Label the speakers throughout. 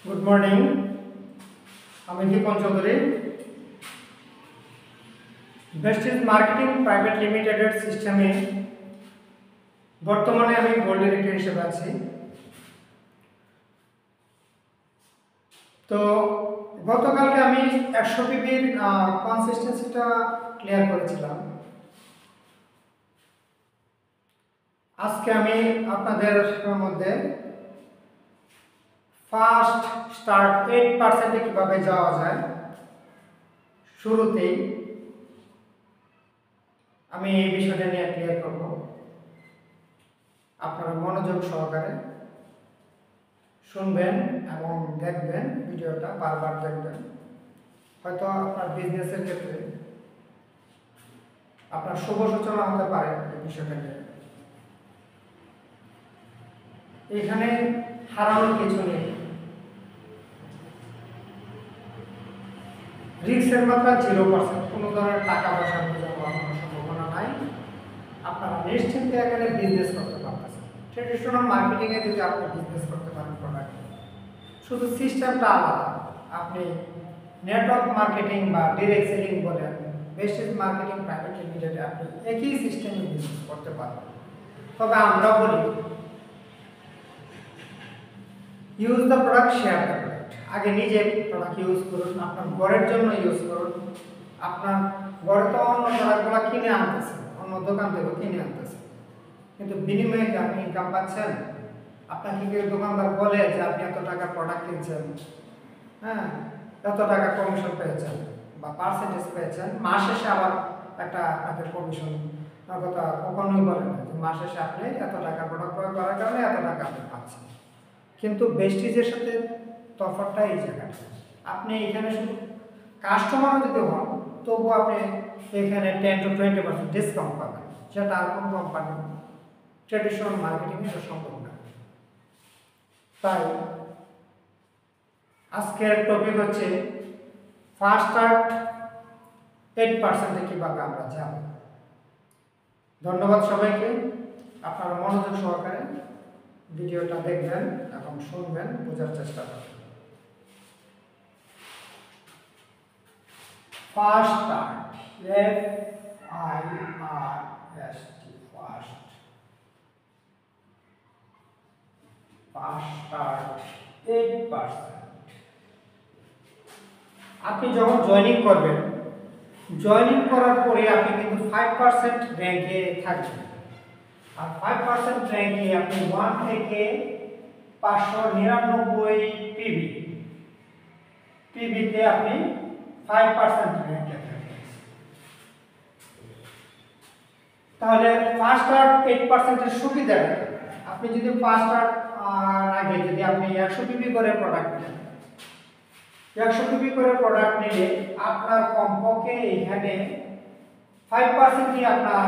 Speaker 1: Good morning. আমি দীপন Chowdhury, besties marketing private লিমিটেডের সিস্টেমে বর্তমানে আমি গোল্ড ডিরেক্টর হিসেবে আছি। তো গতকালকে আমি 100 পিপির কনসিস্টেন্সিটা ক্লিয়ার করেছিলাম। আজকে আমি আপনাদের মধ্যে ফার্স্ট স্টার্ট 8% কিভাবে যাওয়া যায় শুরুতেই আমি এই বিষয়টা নিয়ে ক্লিয়ার করব। আপনারা মনোযোগ সহকারে শুনবেন এবং দেখবেন, ভিডিওটা বারবার দেখবেন। হয়তো আপনার বিজনেসের ক্ষেত্রে আপনার শুভ সূচনা হতে পারে এই বিষয়টা নিয়ে। এখানে হারানোর কিছু নেই, রিস্কের মাত্রা 0%, কোনো ধরনের টাকা পয়সা জমা হওয়ার সম্ভাবনা নাই। আপনারা নিশ্চিন্তে এখানে বিজনেস করতে পারতেছেন। ট্রেডিশনাল মার্কেটিংয়ে যদি আপনি বিজনেস করতে পারেন প্রোডাক্ট, শুধু সিস্টেমটা আলাদা। আপনি নেটওয়ার্ক মার্কেটিং বা ডিরেক্ট সেলিং বলেন, বেস্টিজ মার্কেটিং প্রাইভেট লিমিটেডে আপনি একই সিস্টেমে বিজনেস করতে পারবেন। তবে আমরা বলি use the product, share the product. আগে নিজে প্রোডাক্ট ইউজ করুন, আপনার ঘরের জন্য ইউজ করুন। আপনার ঘরে তো অন্য প্রোডাক্টগুলো কিনে আনতেছে, অন্য দোকান থেকে কিনে আনতেছে, কিন্তু বিনিময়ে কি আপনি ইনকাম পাচ্ছেন? আপনাকে কেউ দোকানদার বলে যে আপনি এত টাকা প্রোডাক্ট কিনছেন, হ্যাঁ, এত টাকা কমিশন পেয়েছেন বা পার্সেন্টেজ পেয়েছেন, মাস শেষে আবার একটা আপনাকে কমিশন কথা কখনোই বলে না যে মাস শেষে আপনি এত টাকা প্রোডাক্ট ক্রয় করার কারণে এত টাকা আপনি পাচ্ছেন। কিন্তু বেস্টিজের সাথে তফাৎটা এই জায়গাটা, আপনি এখানে শুধু কাস্টমারও যদি হন তবু আপনি এখানে 10 to 20% ডিসকাউন্ট পাবেন, যেটা আর কোনো কোম্পানি ট্রেডিশনাল মার্কেটিংয়ে এটা সম্ভব না। তাই আজকের টপিক হচ্ছে ফার্স্ট স্টার্ট 8%-এ কীভাবে আমরা যাব। ধন্যবাদ সবাইকে। আপনারা মনোযোগ সহকারে ভিডিওটা দেখবেন এবং শুনবেন, বোঝার চেষ্টা করবেন। First start, FIRST, first start 8%। আপনি যখন জয়েনিং করবেন, জয়েনিং করার পরে আপনি কিন্তু 5% র্যাঙ্কে থাকবেন। আর 5% র্যাঙ্কে আপনি 1 থেকে 599 পিবিতে আপনি 5% র্যাঙ্কে থাকবেন। তাহলে ফার্স্ট স্টার্ট 8%-এর সুবিধা, আপনি যদি ফার্স্ট স্টার্ট আগে যদি আপনি 100 পিবি করে প্রোডাক্ট নেন, 100 পিবি করে প্রোডাক্ট নিলে আপনার কমপক্ষে এখানে 5%ই আপনার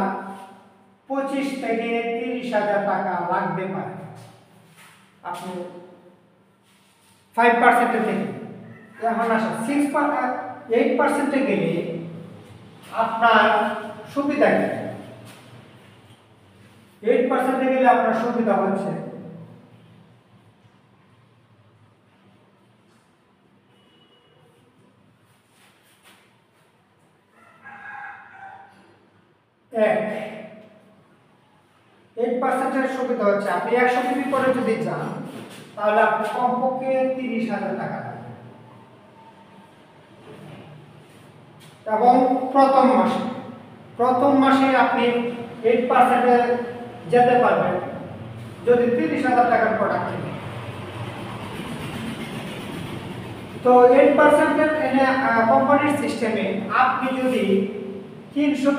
Speaker 1: 25 থেকে 30,000 টাকা লাগবে পারে। আপনি 5% থেকে এখন আসা 8%-এ গেলে আপনার সুবিধা কি? 8%-এ গেলে আপনার সুবিধা হচ্ছে এক 8%-এর সুবিধা হচ্ছে আপনি 100 পিবি করে যদি যান তাহলে আপনি কমপক্ষে 30,000 টাকা লাগবে। এবং প্রথম মাসে আপনি 8%-এ যেতে পারবেন যদি 30,000 টাকার প্রোডাক্ট কিনেন। তো 8%-এর কোম্পানির সিস্টেমে আপনি যদি 300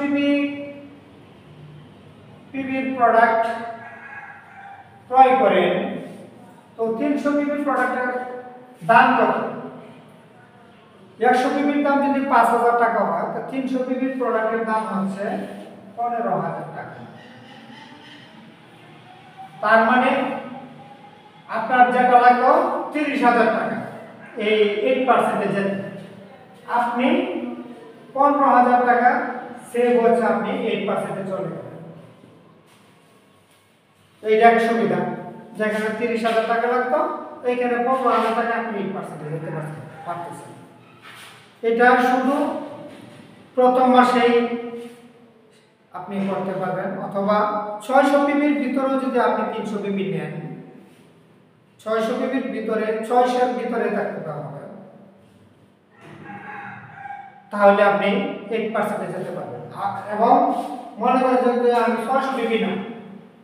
Speaker 1: পিবির প্রোডাক্ট ক্রয় করেন, তো 300 পিবির প্রোডাক্টের দাম কত? 100 পিবির দাম যদি 5,000 টাকা হয়, তো 300 পিবির প্রোডাক্টের দাম হচ্ছে 15,000 টাকা। তার মানে আপনার যেটা লাগলো 30,000 টাকা, এই 8%-এ যেতে আপনি 15,000 টাকা সেভ হচ্ছে, আপনি 8%-এ চলে গেলেন। এইটা এক সুবিধা, যেখানে 30,000 টাকা লাগতো এখানে 15,000 টাকা আপনি 8% দিতে পারতেছেন। এটা শুধু প্রথম মাসেই আপনি করতে পারবেন, অথবা 600 পিবির ভিতরেও যদি আপনি 300 পিবি নেন, 600 পিবির ভিতরে 600 এর ভিতরে থাকতে হবে, তাহলে আপনি 8% যেতে পারবেন। এবং মনে করেন যে আমি 600 পিবি না,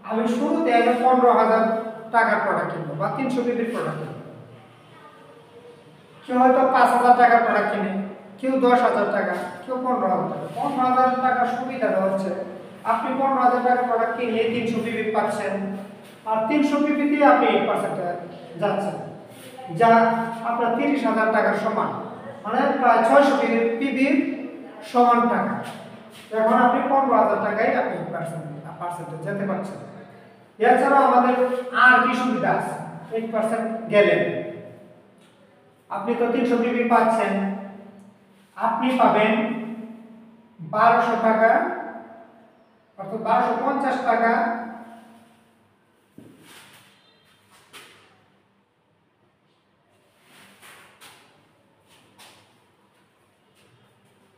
Speaker 1: আমি শুরুতে 15,000 টাকার প্রোডাক্ট কিনবো বা 300 পিবির প্রোডাক্ট কিনবো। কেউ হয়তো 5,000 টাকার প্রোডাক্ট কিনে, কেউ 10,000 টাকা, কেউ 15,000 টাকা। 15,000 টাকার সুবিধাটা হচ্ছে আপনি 15,000 টাকার প্রোডাক্ট কিনলে 300 পিবি পাচ্ছেন, আর 300 পিবিতে আপনি 8% যাচ্ছেন, যা আপনার 30,000 টাকার সমান, মানে প্রায় 600 পিবির সমান টাকা। এখন আপনি 15,000 টাকায় আপনি 8% যেতে পারছেন। এছাড়াও আমাদের আর কি সুবিধা আছে? 8% গেলে আপনি তো 300 পিবি পাচ্ছেন, আপনি পাবেন 1200 টাকা, অর্থাৎ 1250 টাকা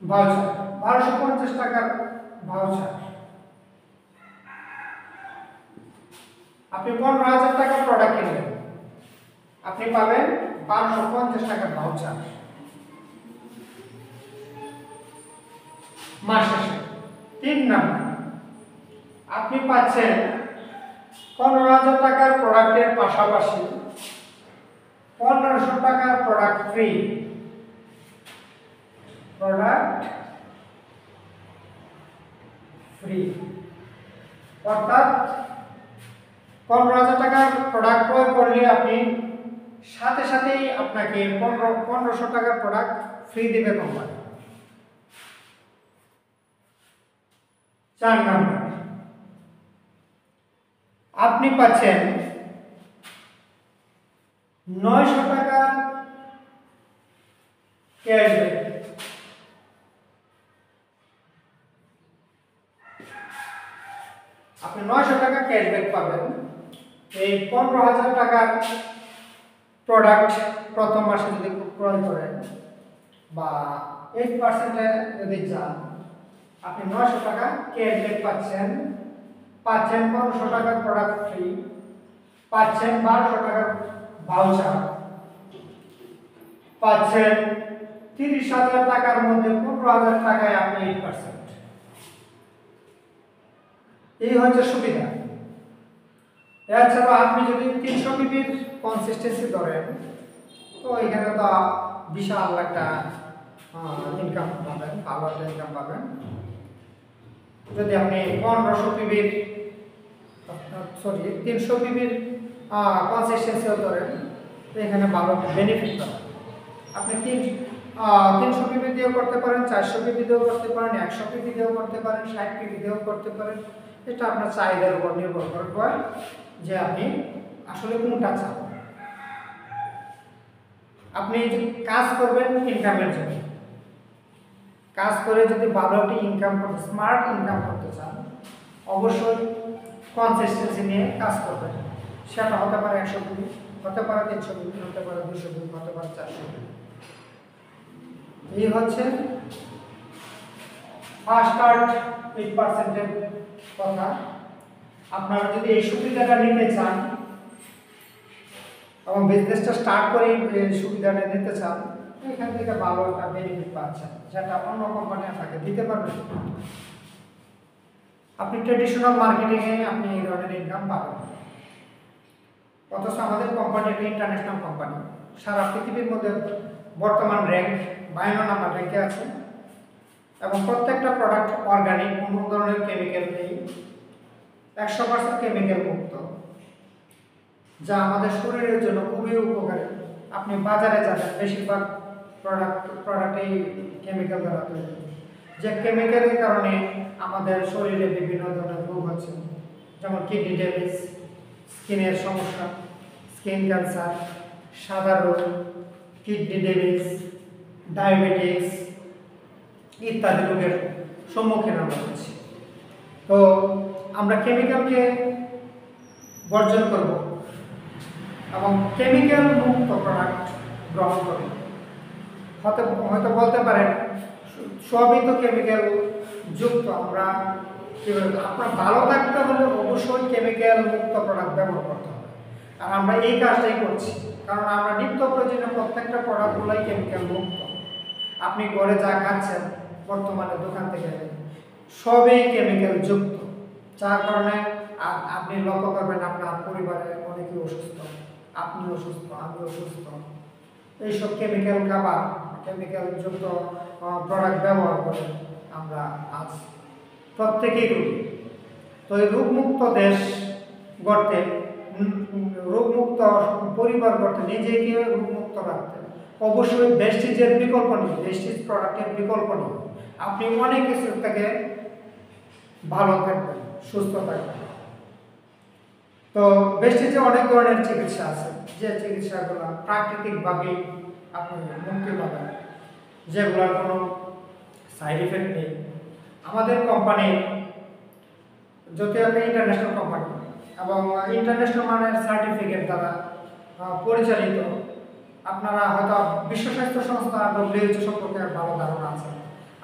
Speaker 1: ভাউচার, 1250 টাকার ভাউচার। আপনি 15,000 টাকার প্রোডাক্ট কিনবেন, আপনি পাবেন 1250 টাকার ভাউচার মাস শেষে। 3 নাম্বার, আপনি পাচ্ছেন 15,000 টাকার প্রোডাক্টের পাশাপাশি 1500 টাকার প্রোডাক্ট ফ্রি। প্রোডাক্ট ফ্রি অর্থাৎ 15,000 টাকার প্রোডাক্ট ক্রয় করলে আপনি সাথে সাথেই আপনাকে 1500 টাকার প্রোডাক্ট ফ্রি দিবে কোম্পানি। 4 নাম্বার, আপনি পাচ্ছেন 900 টাকা ক্যাশব্যাক। আপনি 900 টাকা ক্যাশব্যাক পাবেন এই 15,000 টাকার প্রোডাক্ট প্রথম মাসে যদি ক্রয় করেন বা 8% যদি যান, আপনি 900 টাকা ক্যাশব্যাক পাচ্ছেন, 1500 টাকার প্রোডাক্ট ফ্রি, পাচ্ছেন 1200 টাকার ভাউচার, পাচ্ছেন 30,000 টাকার মধ্যে 15,000 টাকায় আপনি 8%। এই হচ্ছে সুবিধা। এছাড়া আপনি যদি 300 পিবির কনসিস্টেন্সি ধরেন, তো এখানে তো বিশাল একটা ইনকাম পাবেন, ভালো একটা ইনকাম পাবেন। যদি আপনি 1500 পিবির 300 পিবির কনসিস্টেন্সিও ধরেন, তো এখানে ভালো বেনিফিট পাবেন। আপনি 300 পিবি দিয়েও করতে পারেন, 400 পিবি দিয়েও করতে পারেন, 100 পিবি দিয়েও করতে পারেন, 60 পিবি দিয়েও করতে পারেন। এটা আপনার চাহিদার উপর নির্ভর করবে যে আপনি আসলে কোনটা চান। আপনি কাজ করবেন ইনকামের জন্য, কাজ করে যদি ভালো একটি ইনকাম করতে, স্মার্ট ইনকাম করতে চান, অবশ্যই কনসিস্টেন্সি নিয়ে কাজ করবেন। সেটা হতে পারে 100 পিবি, হতে পারে 300 পিবি, হতে পারে 200 পিবি, হতে পারে 400 পিবি। এই হচ্ছে ফার্স্ট কার্ড 8%-এর কথা। আপনারা যদি এই সুবিধাটা নিতে চান এবং বিজনেসটা স্টার্ট করে এই সুবিধাটা নিতে চান, এখান থেকে ভালো একটা বেনিফিট পাচ্ছেন, যেটা অন্য কোম্পানি আপনাকে দিতে পারবে। আপনি ট্রেডিশনাল মার্কেটিংয়ে আপনি এই ধরনের ইনকাম পাবেন, অথচ আমাদের কোম্পানি একটা ইন্টারন্যাশনাল কোম্পানি, সারা পৃথিবীর মধ্যে বর্তমান র্যাঙ্ক 52 নাম্বার র্যাঙ্কে আছে, এবং প্রত্যেকটা প্রোডাক্ট অর্গানিক, কোনো ধরনের কেমিক্যাল নেই, 100% কেমিক্যাল মুক্ত, যা আমাদের শরীরের জন্য খুবই উপকারী। আপনি বাজারে যাবেন, বেশিরভাগ প্রোডাক্টেই কেমিক্যাল দ্বারা তৈরি, যে কেমিক্যালের কারণে আমাদের শরীরে বিভিন্ন ধরনের রোগ হচ্ছে, যেমন কিডনি ড্যামেজ, স্কিনের সমস্যা, স্কিন ক্যান্সার, সাদা রোগ, কিডনি ড্যামেজ, ডায়াবেটিস ইত্যাদি রোগের সম্মুখীন আমরা হচ্ছি। তো আমরা কেমিক্যালকে বর্জন করব, এবং কেমিক্যাল মুক্ত প্রোডাক্ট গ্রহণ করুন। হয়তো বলতে পারেন সবই তো কেমিক্যাল যুক্ত, আমরা কি বলবো, আপনার ভালো থাকতে হলে অবশ্যই কেমিক্যাল মুক্ত প্রোডাক্ট ব্যবহার করতে হবে। আর আমরা এই কাজটাই করছি, কারণ আমরা নিত্য প্রয়োজনীয় প্রত্যেকটা প্রোডাক্টগুলোই কেমিক্যাল মুক্ত। আপনি ঘরে যা খাচ্ছেন বর্তমানে দোকান থেকে সবই কেমিক্যাল যুক্ত, যার কারণে আপনি লক্ষ্য করবেন আপনার পরিবারে অনেকেই অসুস্থ, আপনি অসুস্থ, আমি অসুস্থ। এইসব কেমিক্যাল খাবার, কেমিক্যাল যুক্ত প্রোডাক্ট ব্যবহার করে আমরা আজ প্রত্যেকেই রোগী। তো এই রোগমুক্ত দেশ গড়তে, রোগমুক্ত পরিবার গড়তে, নিজেকে রোগমুক্ত রাখতে অবশ্যই ভেস্টিজের বিকল্প নেই, ভেস্টিজ প্রোডাক্টের বিকল্প নেই। আপনি অনেক কিছু থেকে ভালো থাকবেন, সুস্থ থাকবেন। তো ভেস্টিজে অনেক ধরনের চিকিৎসা আছে, যে চিকিৎসাগুলো প্রাকৃতিকভাবেই আপনি মুক্তি পাবেন, যেগুলোর কোনো সাইড এফেক্ট নেই। আমাদের কোম্পানি যদিও একটা ইন্টারন্যাশনাল কোম্পানি এবং ইন্টারন্যাশনাল মানের সার্টিফিকেট দ্বারা পরিচালিত। আপনারা হয়তো বিশ্ব স্বাস্থ্য সংস্থা WHO সম্পর্কে ভালো ধারণা আছে।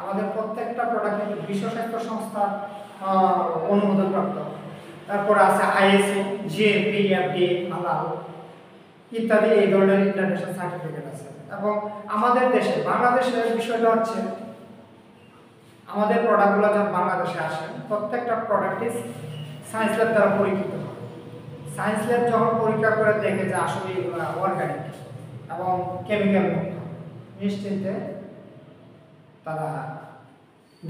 Speaker 1: আমাদের প্রত্যেকটা প্রোডাক্ট কিন্তু বিশ্ব স্বাস্থ্য সংস্থার অনুমোদন প্রাপ্ত। তারপর আছে ISO, GMP, FDA, হালাল ইত্যাদি, এই ধরনের ইন্টারন্যাশনাল সার্টিফিকেট আছে। এবং আমাদের দেশে, বাংলাদেশের বিষয়টা হচ্ছে, আমাদের প্রোডাক্টগুলো যখন বাংলাদেশে আসে প্রত্যেকটা প্রোডাক্টই সায়েন্স ল্যাব দ্বারা পরীক্ষিত হয়। সায়েন্স ল্যাব যখন পরীক্ষা করে দেখে যে আসলে এগুলো অর্গানিক এবং কেমিক্যাল মুক্ত, নিশ্চিন্তে তারা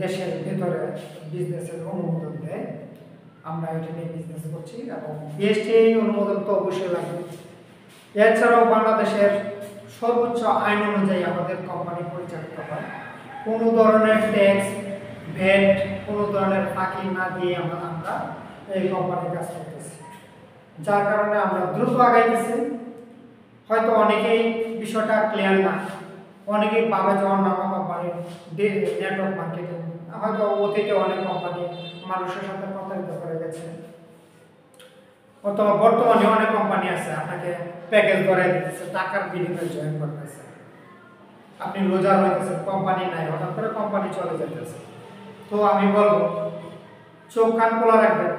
Speaker 1: দেশের ভেতরে বিজনেসের অনুমোদন দেয়। আমরা এটা নিয়ে বিজনেস করছি এবং BSTI অনুমোদন তো অবশ্যই লাগবে। এছাড়াও বাংলাদেশের সর্বোচ্চ আইন অনুযায়ী আমাদের কোম্পানি পরিচালিত হয়। কোনো ধরনের ট্যাক্স, ভ্যাট, কোনো ধরনের ফাঁকি না দিয়ে আমরা এই কোম্পানির কাজ করতেছি, যার কারণে আমরা দ্রুত আগাইতেছি। হয়তো অনেকেই বিষয়টা ক্লিয়ার না, অনেকেই ভাবে যে অন্যান্য কোম্পানির নেটওয়ার্ক মার্কেটিং, হয়তো অতীতে অনেক কোম্পানি মানুষের সাথে প্রতারিত করে গেছে, অথবা বর্তমানে অনেক কোম্পানি আছে আপনাকে প্যাকেজ ধরাই দিতেছে, টাকার বিনিময়ে জয়েন করতেছে। আপনি রোজার হইতেছে, কোম্পানি নাই, হঠাৎ করে কোম্পানি চলে যেতেছে। তো আমি বলবো চোখ কান খোলা রাখবেন।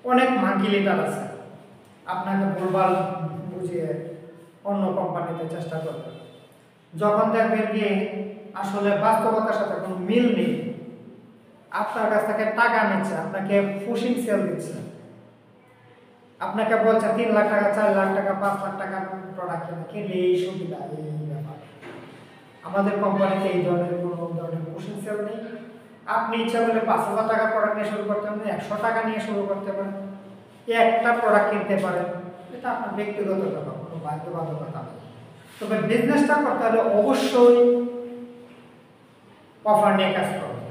Speaker 1: অনেক মাঙ্কি লিডার আছে আপনাকে ভুলভাল বুঝিয়ে অন্য কোম্পানিতে চেষ্টা করবে। যখন দেখবেন যে আসলে বাস্তবতার সাথে কোনো মিল নেই, আপনার কাছ থেকে টাকা নিচ্ছে, আপনাকে পুশিং সেল দিচ্ছে, আপনাকে বলছে 3 লাখ টাকা, 4 লাখ টাকা, 5 লাখ টাকা প্রোডাক্ট কিনলে এই সুবিধা, এই ব্যাপার। আমাদের কোম্পানিতে এই ধরনের কোনো ধরনের পুশিং সেল নেই। আপনি ইচ্ছা করলে 5,000 টাকা প্রোডাক্ট নিয়ে শুরু করতে পারেন, 100 টাকা নিয়ে শুরু করতে পারেন, একটা প্রোডাক্ট কিনতে পারেন। এটা আপনার ব্যক্তিগত ব্যাপার, কোনো বাধ্যবাধকতা নেই। তবে বিজনেসটা করতে হলে অবশ্যই অফার নিয়ে কাজ করবে।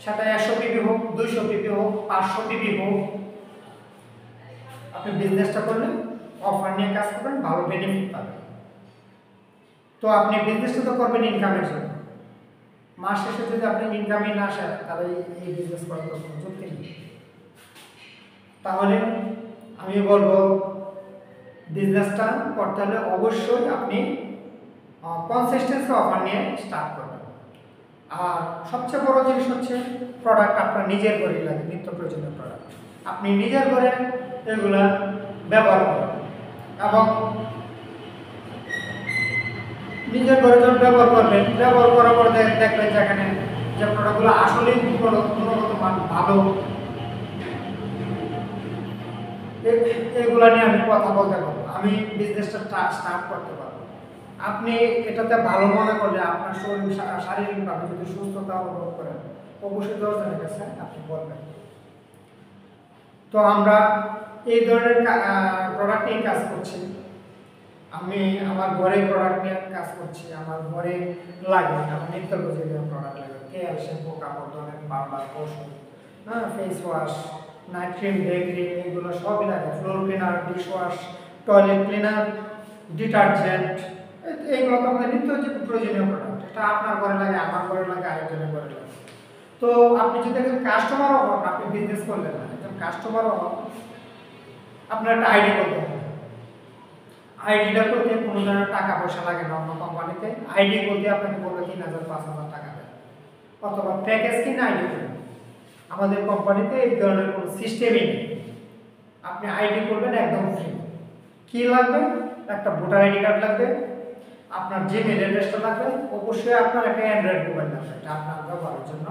Speaker 1: সেটা 100 পিপি হোক, 200 পিপি হোক, 500 পিপি হোক, আপনি বিজনেসটা করলে অফার নিয়ে কাজ করবেন, ভালো বেনিফিট পাবেন। তো আপনি বিজনেসটা তো করবেন ইনকামের জন্য। মাস শেষে যদি আপনি ইনকামই না আসে, তাহলে এই বিজনেস করার কোনো যুক্তি নেই। তাহলে আমি বলবো বিজনেসটা করতে হলে অবশ্যই আপনি কনসিস্টেন্সি অফার নিয়ে স্টার্ট করবেন। আর সবচেয়ে বড় জিনিস হচ্ছে প্রোডাক্ট আপনার নিজের ঘরেই লাগে, নিত্য প্রয়োজনীয় প্রোডাক্ট আপনি নিজের ঘরে এগুলা ব্যবহার করেন এবং নিজের ঘরে যখন ব্যবহার করবেন, ব্যবহার করার পর দেখবেন যেখানে যে প্রোডাক্টগুলো আসলেই গুণগত মান ভালো, এগুলা নিয়ে আমি কথা বলতে পারবো, আমি বিজনেসটা স্টার্ট করতে পারবো। আপনি এটাতে ভালো মনে করলে, আপনার শরীর শারীরিকভাবে যদি সুস্থতা অনুভব করেন, অবশ্যই 10 জনের কাছে আপনি বলবেন। তো আমরা এই ধরনের প্রোডাক্ট নিয়ে কাজ করছি। আমি আমার ঘরে প্রোডাক্ট নিয়ে কাজ করছি, আমার ঘরে লাগে, আমার নিত্য প্রয়োজনীয় প্রোডাক্ট লাগে, তেল, শ্যাম্পু, কাপড় ধোনের পাউডার, ওষুধ, face wash, night cream, day cream, এগুলো সবই লাগে, floor cleaner, dish wash, toilet cleaner, detergent, এইগুলো তো আমাদের নিত্য প্রয়োজনীয় প্রোডাক্ট। এটা আপনার ঘরে লাগে, আমার ঘরে লাগে, আরেকজনের ঘরে লাগে। তো আপনি যদি একজন কাস্টমারও হন, আপনি বিজনেস করলেন না, একজন কাস্টমারও হন, আপনার একটা আইডি করতে হবে। আইডিটা করতে কোনো ধরনের টাকা পয়সা লাগে না অন্য কোম্পানিতে। আইডি করতে আপনাকে বলবে 3000 5000 টাকা দেন, অথবা প্যাকেজ কিনে আইডি করবেন। আমাদের কোম্পানিতে এই ধরনের কোনো সিস্টেমই নেই। আপনি আইডি করবেন একদম ফ্রি। কি লাগবে? একটা ভোটার আইডি কার্ড লাগবে, আপনার জিমেল অ্যাড্রেসটা লাগবে, অবশ্যই আপনার একটা অ্যান্ড্রয়েড মোবাইল লাগবে, এটা আপনার ব্যবহারের জন্য।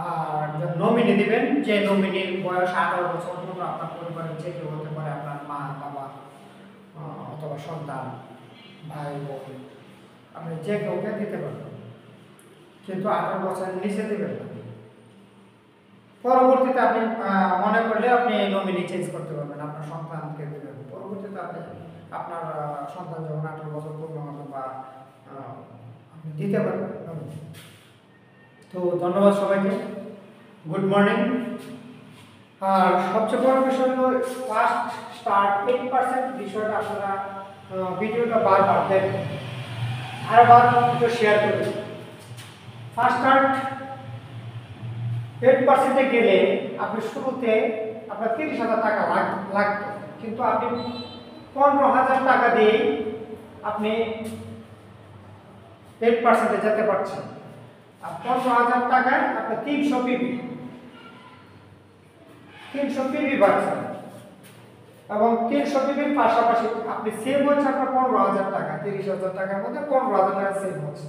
Speaker 1: আর নমিনি দিবেন, যে নমিনির বয়স 18 বছর পর্যন্ত, আপনার পরিবারের যে কেউ হতে পারে, আপনার মা বাবা অথবা সন্তান, ভাই বোন, আপনি যে কাউকে দিতে পারবেন, কিন্তু 18 বছরের নিচে দেবেন না। পরবর্তীতে আপনি মনে করলে আপনি নমিনি চেঞ্জ করতে পারবেন, আপনার সন্তানকে দেবেন। পরবর্তীতে আপনি আপনার সন্তান যখন 18 বছর পূর্ণ হবে বা আপনি দিতে পারবেন। তো ধন্যবাদ সবাইকে, গুড মর্নিং। আর সবচেয়ে বড় বিষয় হলো ফার্স্ট স্টার্ট 8% বিষয়টা আপনারা ভিডিওটা বারবার দেখবেন, আরবার একটু শেয়ার করবেন। ফার্স্ট স্টার্ট 8%-এ গেলে আপনি শুরুতে আপনার 30,000 টাকা লাগতো, কিন্তু আপনি 15,000 টাকা দিয়ে আপনি 8%-এ যেতে পারছেন। আর 15,000 টাকায় আপনি 300 পিবি পাচ্ছেন, এবং 300 পিবির পাশাপাশি আপনি সেভ হচ্ছে আপনার 15,000 টাকা। 30,000 টাকার মধ্যে 15,000 টাকা সেভ হচ্ছে,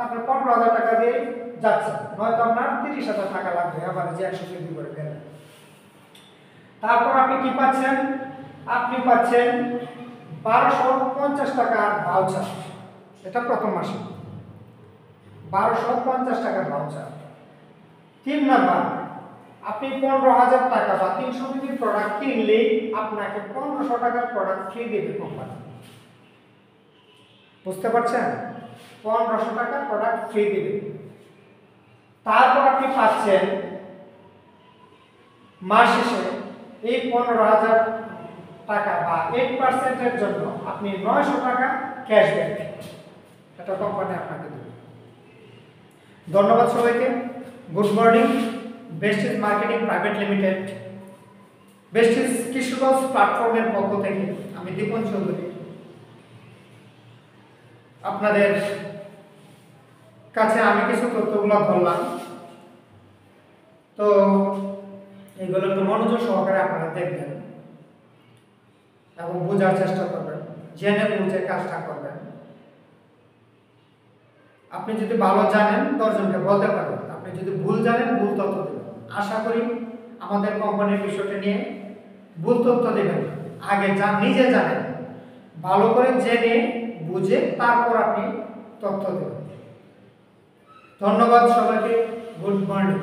Speaker 1: আপনি 15,000 টাকা দিয়ে যাচ্ছেন, নয়তো আপনার 30,000 টাকা লাগবে এবারে যে 100 পিবি করে গেলে। তারপর আপনি কি পাচ্ছেন? আপনি পাচ্ছেন 1250 টাকার ভাউচার, এটা প্রথম মাসে 1250 টাকার ভাউচার। 3 নাম্বার, আপনি 15,000 টাকা বা 300 পিবির প্রোডাক্ট কিনলে আপনাকে 1500 টাকার প্রোডাক্ট ফ্রি দেবে কোম্পানি। বুঝতে পারছেন? 1500 টাকার প্রোডাক্ট ফ্রি দেবে। তারপর আপনি পাচ্ছেন মাস শেষে এই 15,000 টাকা বা 8%-এর জন্য আপনি 900 টাকা ক্যাশব্যাক, এটা কোম্পানি আপনাকে দেবে। ধন্যবাদ সবাইকে, good morning. Besties marketing private limited, besties Kishoreganj প্ল্যাটফর্মের পক্ষ থেকে আমি দীপন চৌধুরী আপনাদের কাছে আমি কিছু তথ্যগুলো ধরলাম। তো এগুলো একটু মনোযোগ সহকারে আপনারা দেখবেন এবং বোঝার চেষ্টা করবেন, জেনে বুঝে কাজটা করবেন। আপনি যদি ভালো জানেন 10 জনকে বলতে পারবেন, আপনি যদি ভুল জানেন ভুল তথ্য দেবেন। আশা করি আমাদের কোম্পানির বিষয়টা নিয়ে ভুল তথ্য দেবেন, আগে নিজে জানেন, ভালো করে জেনে বুঝে তারপর আপনি তথ্য দেবেন। ধন্যবাদ সবাইকে, গুড মর্নিং।